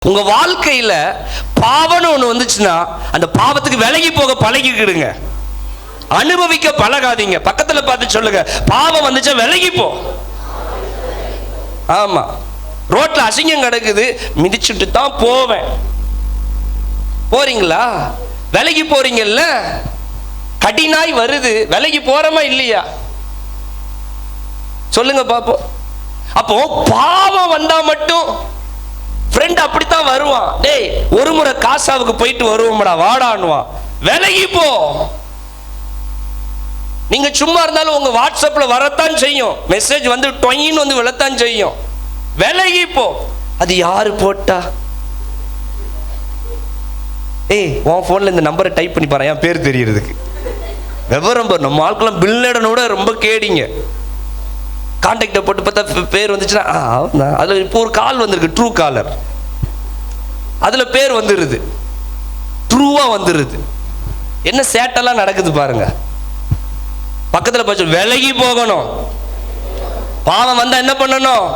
உங்க வாழ்க்கையில பாவம்னு ஒண்ணு வந்துச்சுன்னா அந்த பாவத்துக்கு விலகி போக பழகிக்கிடுங்க. அனுபவிக்க பழகாதீங்க. பக்கத்துல பார்த்து சொல்லுங்க, பாவம் வந்துச்சா விலகி போ. ஆமா, ரோட்ல அசிங்கம் கிடக்குது, மிதிச்சுட்டு தான் போவேன். போறீங்களா? விலகி போறீங்கல்ல. கடினாய் வருது, விலகி போறமா இல்லையா? சொல்லுங்க பாப்போம். அப்போ பாவம் வந்தா மட்டும் ஃப்ரெண்ட் அப்படித்தான் வருவான். டேய், ஒரு முறை காசாவுக்கு போயிட்டு வருவோம்டா வாடான்னுவான். விலகி போ. நீங்க சும்மா இருந்தாலும் உங்க வாட்ஸ்அப்ல வரத்தான் செய்யும், மெசேஜ் வந்து டொயின்னு வந்து விழத்தான் செய்யும். விலகி போ. அது யாரு போட்டா? ஏய், உன் போன்ல இந்த நம்பரை டைப் பண்ணி பாரு, என் பேர் தெரியறதுக்கு. விவரம் பாரு. நம்ம ஆட்கெல்லாம் பில்லேடனோட ரொம்ப கேடிங்க. கான்டாக்டை போட்டு பார்த்தா பேர் வந்துச்சுன்னா அதில் இப்போ ஒரு கால் வந்திருக்கு, ட்ரூ காலர். அதில் பேர் வந்துடுது, ட்ரூவாக வந்துடுது. என்ன சேட்டெல்லாம் நடக்குது பாருங்க. பக்கத்தில் பார்த்து விலகி போகணும். பாவம் வந்தால் என்ன பண்ணணும்?